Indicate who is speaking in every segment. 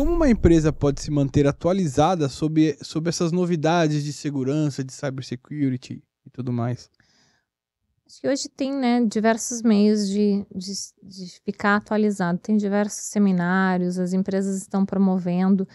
Speaker 1: Como uma empresa pode se manter atualizada sobre essas novidades de segurança, de cybersecurity e tudo mais?
Speaker 2: Acho que hoje tem, né, diversos meios de ficar atualizado. Tem diversos seminários, as empresas estão promovendo.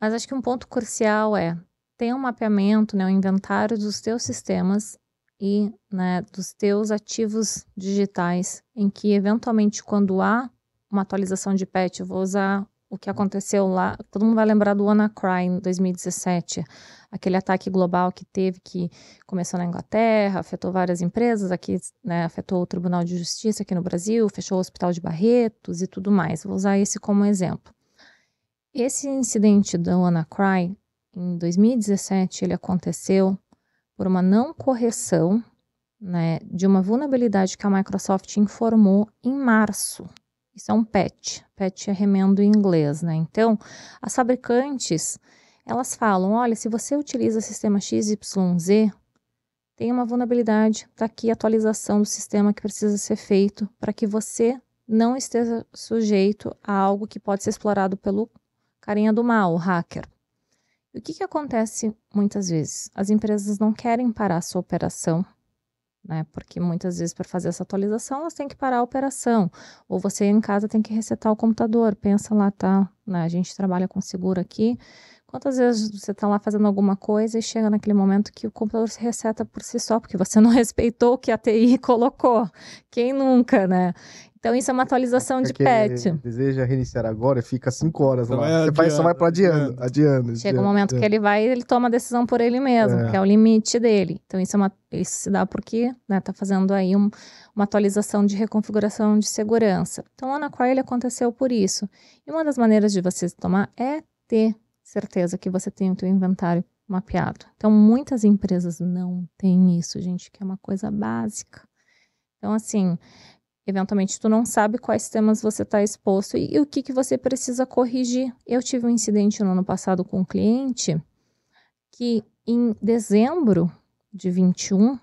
Speaker 2: Mas acho que um ponto crucial é ter um mapeamento, né, um inventário dos teus sistemas e, né, dos teus ativos digitais, em que eventualmente quando há uma atualização de patch, eu vou usar o que aconteceu lá, todo mundo vai lembrar do WannaCry em 2017, aquele ataque global que teve, que começou na Inglaterra, afetou várias empresas, aqui, né, afetou o Tribunal de Justiça aqui no Brasil, fechou o Hospital de Barretos e tudo mais. Vou usar esse como exemplo. Esse incidente da WannaCry, em 2017, ele aconteceu por uma não correção, né, de uma vulnerabilidade que a Microsoft informou em março. Isso é um patch. Patch é remendo em inglês, né? Então, as fabricantes, elas falam, olha, se você utiliza o sistema XYZ, tem uma vulnerabilidade, está aqui a atualização do sistema que precisa ser feito para que você não esteja sujeito a algo que pode ser explorado pelo carinha do mal, o hacker. E o que acontece muitas vezes? As empresas não querem parar a sua operação, né? Porque muitas vezes para fazer essa atualização elas têm que parar a operação. Ou você em casa tem que resetar o computador. Pensa lá, tá? Né? A gente trabalha com seguro aqui. Quantas vezes você está lá fazendo alguma coisa e chega naquele momento que o computador se reseta por si só, porque você não respeitou o que a TI colocou? Quem nunca, né? Então isso é uma atualização de patch.
Speaker 3: Deseja reiniciar agora e fica 5 horas
Speaker 1: Só
Speaker 3: lá.
Speaker 1: vai
Speaker 3: Você
Speaker 1: adiando,
Speaker 3: só vai para
Speaker 1: adiando.
Speaker 3: adiando.
Speaker 2: Chega um momento que ele toma a decisão por ele mesmo, que é o limite dele. Então, isso se dá porque, né, tá fazendo aí uma atualização de reconfiguração de segurança. Então, o WannaCry, ele aconteceu por isso. E uma das maneiras de você tomar é ter certeza que você tem o teu inventário mapeado. Então, muitas empresas não têm isso, gente, que é uma coisa básica. Então, assim, eventualmente tu não sabe quais temas você está exposto e o que você precisa corrigir. Eu tive um incidente no ano passado com um cliente que em dezembro de 21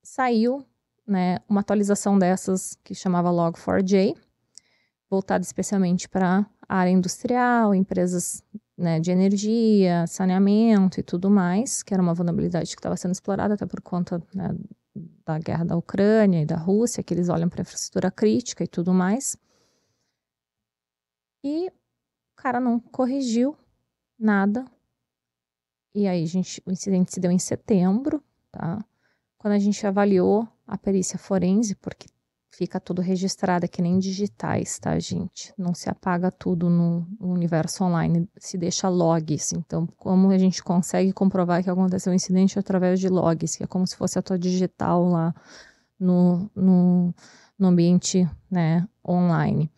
Speaker 2: saiu, né, uma atualização dessas que chamava Log4j, voltada especialmente para a área industrial, empresas, né, de energia, saneamento e tudo mais, que era uma vulnerabilidade que estava sendo explorada até por conta, né, da guerra da Ucrânia e da Rússia, que eles olham para a infraestrutura crítica e tudo mais. E o cara não corrigiu nada. E aí o incidente se deu em setembro, tá? Quando a gente avaliou a perícia forense, porque fica tudo registrado, é que nem digitais, tá, gente? Não se apaga tudo no universo online, se deixa logs. Então, como a gente consegue comprovar que aconteceu um incidente através de logs, que é como se fosse a tua digital lá no ambiente, né, online.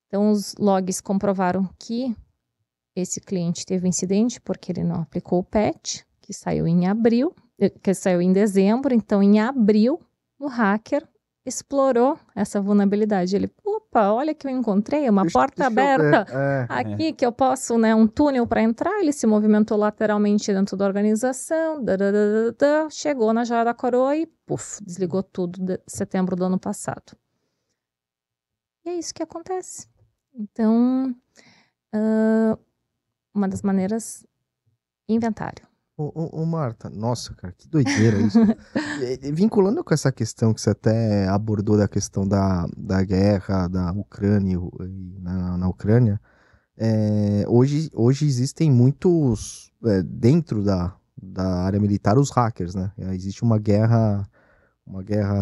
Speaker 2: Então, os logs comprovaram que esse cliente teve um incidente porque ele não aplicou o patch, que saiu em dezembro. Então, em abril, o hacker explorou essa vulnerabilidade. Ele, opa, olha que eu encontrei uma porta aberta aqui, que eu posso, né, um túnel para entrar. Ele se movimentou lateralmente dentro da organização, chegou na joia da coroa e, desligou tudo de setembro do ano passado. E é isso que acontece. Então, uma das maneiras, inventário.
Speaker 3: Ô Marta, nossa, cara, que doideira isso. Vinculando com essa questão que você até abordou da questão da guerra da Ucrânia na Ucrânia, hoje existem muitos, dentro da área militar, os hackers, né? Existe uma guerra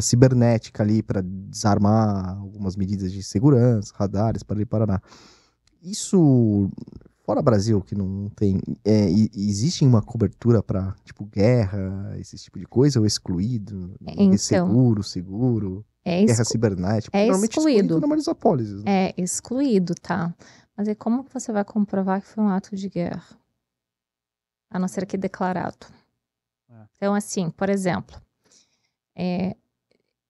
Speaker 3: cibernética ali para desarmar algumas medidas de segurança, radares, para ali, Paraná. Isso, fora Brasil, que não tem, existe uma cobertura para, tipo, guerra, esse tipo de coisa, ou excluído?
Speaker 2: Então,
Speaker 3: seguro, guerra cibernética?
Speaker 2: É
Speaker 3: normalmente
Speaker 2: excluído.
Speaker 3: Na maioria das apólises, né?
Speaker 2: É excluído, tá? Mas aí como que você vai comprovar que foi um ato de guerra? A não ser que declarado. Então, assim, por exemplo,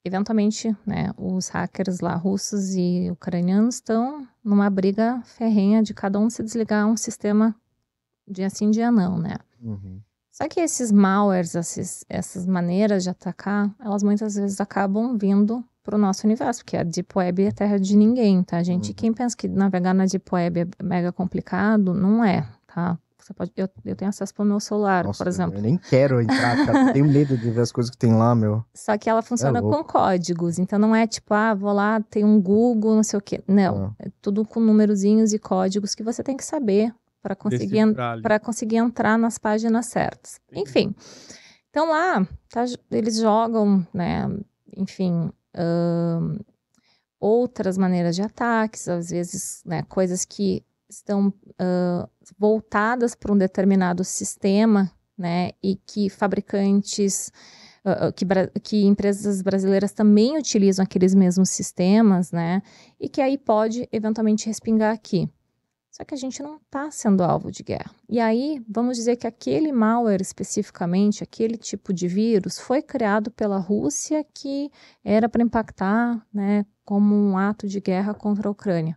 Speaker 2: eventualmente, né, os hackers lá, russos e ucranianos, estão numa briga ferrenha de cada um se desligar um sistema dia sim, dia não, né?
Speaker 3: Uhum.
Speaker 2: Só que esses malwares, essas maneiras de atacar, elas muitas vezes acabam vindo para o nosso universo, porque a Deep Web é terra de ninguém, tá, gente? Quem pensa que navegar na Deep Web é mega complicado, não é, tá? Você pode, eu tenho acesso pelo meu celular,
Speaker 3: Nossa,
Speaker 2: por exemplo.
Speaker 3: eu nem quero entrar, cara. Tenho medo de ver as coisas que tem lá, meu.
Speaker 2: Só que ela funciona com
Speaker 3: louco.
Speaker 2: códigos, então não é tipo, vou lá, tem um Google, não sei o quê. Não, é tudo com numerozinhos e códigos que você tem que saber para
Speaker 1: Decifrar ali.
Speaker 2: conseguir entrar nas páginas certas. Enfim, então lá eles jogam, né, enfim, outras maneiras de ataques, às vezes, né, coisas que estão voltadas para um determinado sistema, né, e que fabricantes, que empresas brasileiras também utilizam aqueles mesmos sistemas, né, e que aí pode eventualmente respingar aqui. Só que a gente não está sendo alvo de guerra. E aí, vamos dizer que aquele malware especificamente, aquele tipo de vírus, foi criado pela Rússia, que era para impactar, né, como um ato de guerra contra a Ucrânia.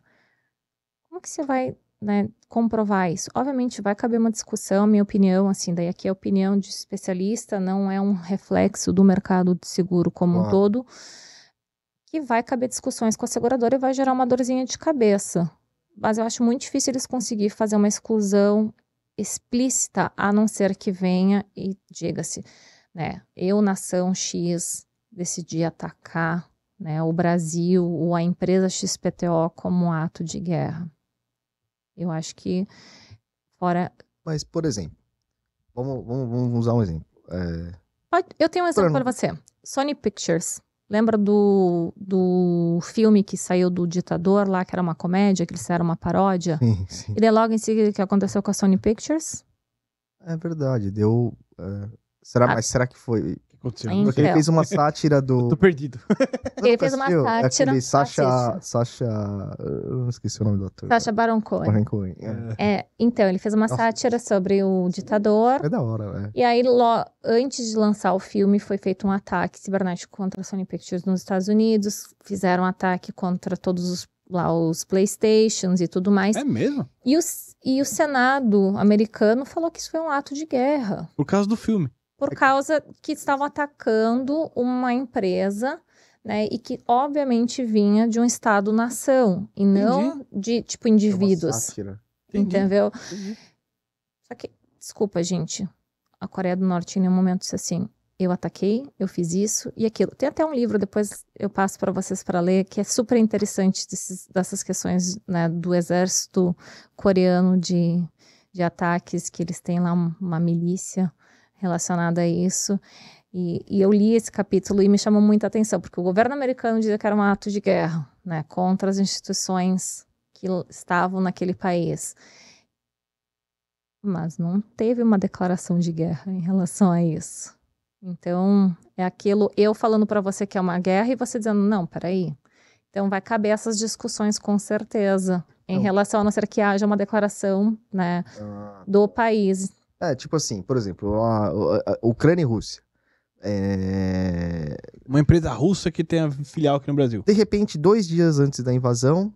Speaker 2: Como que você vai, né, comprovar isso? Obviamente vai caber uma discussão, minha opinião, assim, daí aqui é a opinião de especialista, não é um reflexo do mercado de seguro como um todo, que vai caber discussões com a seguradora e vai gerar uma dorzinha de cabeça. Mas eu acho muito difícil eles conseguirem fazer uma exclusão explícita, a não ser que venha e diga-se, né, eu, nação X, decidi atacar, né, o Brasil ou a empresa XPTO como um ato de guerra. Eu acho que fora...
Speaker 3: Mas, por exemplo, vamos usar um exemplo.
Speaker 2: Eu tenho um exemplo para você. Sony Pictures. Lembra do filme que saiu do Ditador lá, que era uma comédia, que eles fizeram uma paródia?
Speaker 3: Sim.
Speaker 2: E daí logo em seguida o que aconteceu com a Sony Pictures?
Speaker 3: É verdade, deu... Mas será que foi...
Speaker 1: Aconteceu?
Speaker 2: Então.
Speaker 3: Porque ele fez uma sátira do...
Speaker 1: Tô perdido.
Speaker 2: Ele fez uma sátira.
Speaker 3: Aquele Sacha... Eu não esqueci o nome do ator.
Speaker 2: Sacha Baron Cohen. Então, ele fez uma sátira sobre o ditador.
Speaker 3: É da hora,
Speaker 2: E aí, antes de lançar o filme, foi feito um ataque cibernético contra a Sony Pictures nos Estados Unidos. Fizeram um ataque contra todos os PlayStations e tudo mais.
Speaker 1: É mesmo?
Speaker 2: E o Senado americano falou que isso foi um ato de guerra.
Speaker 1: Por causa do filme.
Speaker 2: Por causa que estavam atacando uma empresa, né, e que obviamente vinha de um Estado-nação, e não de, tipo, indivíduos.
Speaker 3: É uma sátira.
Speaker 2: Entendeu?
Speaker 1: Entendi.
Speaker 2: Só que, desculpa, gente, a Coreia do Norte em nenhum momento disse assim, eu ataquei, eu fiz isso e aquilo. Tem até um livro, depois eu passo para vocês para ler, que é super interessante dessas questões, né, do exército coreano de ataques, que eles têm lá uma milícia relacionada a isso. E eu li esse capítulo e me chamou muita atenção, porque o governo americano dizia que era um ato de guerra, né, contra as instituições que estavam naquele país. Mas não teve uma declaração de guerra em relação a isso. Então, é aquilo, eu falando para você que é uma guerra e você dizendo, não, peraí. Então, vai caber essas discussões com certeza, em relação a não ser que haja uma declaração, né, do país.
Speaker 3: Tipo assim, por exemplo, a Ucrânia e Rússia.
Speaker 1: Uma empresa russa que tem a filial aqui no Brasil.
Speaker 3: De repente, 2 dias antes da invasão,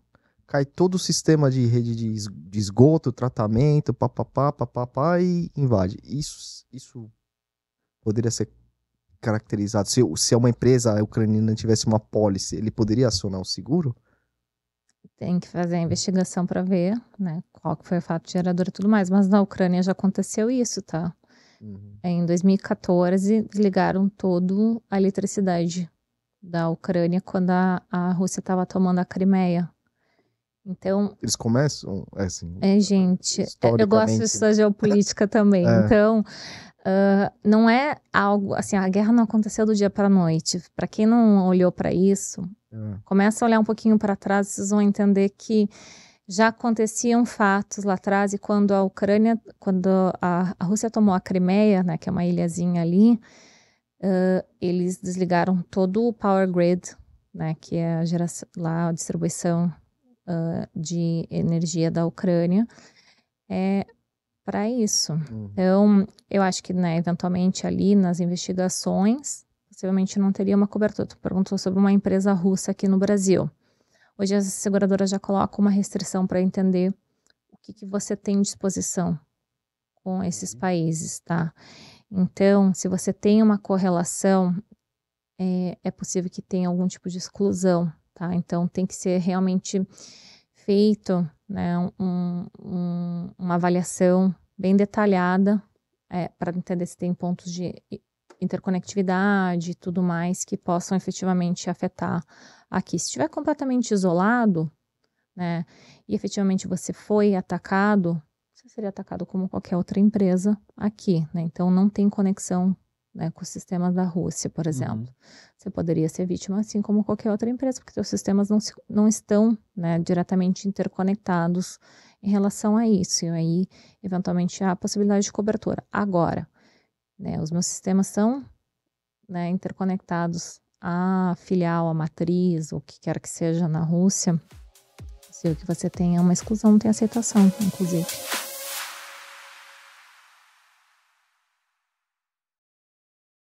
Speaker 3: cai todo o sistema de rede de esgoto, tratamento, papapá, e invade. Isso poderia ser caracterizado. Se uma empresa ucraniana tivesse uma pólice, ele poderia acionar o seguro?
Speaker 2: Tem que fazer a investigação para ver, né, qual que foi o fato gerador e tudo mais. Mas na Ucrânia já aconteceu isso, tá? Em 2014, desligaram toda a eletricidade da Ucrânia quando a Rússia estava tomando a Crimeia. Então...
Speaker 3: Eles começam, assim...
Speaker 2: gente, eu gosto dessa geopolítica também. Então, não é algo... Assim, a guerra não aconteceu do dia para a noite. Para quem não olhou para isso, começa a olhar um pouquinho para trás, vocês vão entender que já aconteciam fatos lá atrás, e quando a Ucrânia, quando a Rússia tomou a Crimeia, né, que é uma ilhazinha ali, eles desligaram todo o power grid, né, que é a geração, lá a distribuição de energia da Ucrânia, para isso. Então, eu acho que, né, eventualmente ali nas investigações, possivelmente não teria uma cobertura. Tu perguntou sobre uma empresa russa aqui no Brasil. Hoje as seguradoras já colocam uma restrição para entender o que você tem de exposição com esses países, tá? Então, se você tem uma correlação, é possível que tenha algum tipo de exclusão, tá? Então tem que ser realmente feito, né, uma avaliação bem detalhada para entender se tem pontos de interconectividade e tudo mais que possam efetivamente afetar aqui. Se estiver completamente isolado, né, e efetivamente você foi atacado, você seria atacado como qualquer outra empresa aqui, né? Então não tem conexão, né, com os sistemas da Rússia, por exemplo. Você poderia ser vítima assim como qualquer outra empresa, porque seus sistemas não estão, né, diretamente interconectados em relação a isso. E aí, eventualmente, há a possibilidade de cobertura. Agora, né, os meus sistemas são, né, interconectados à filial, à matriz, o que quer que seja na Rússia. É possível que você tenha uma exclusão, não tenha aceitação, inclusive.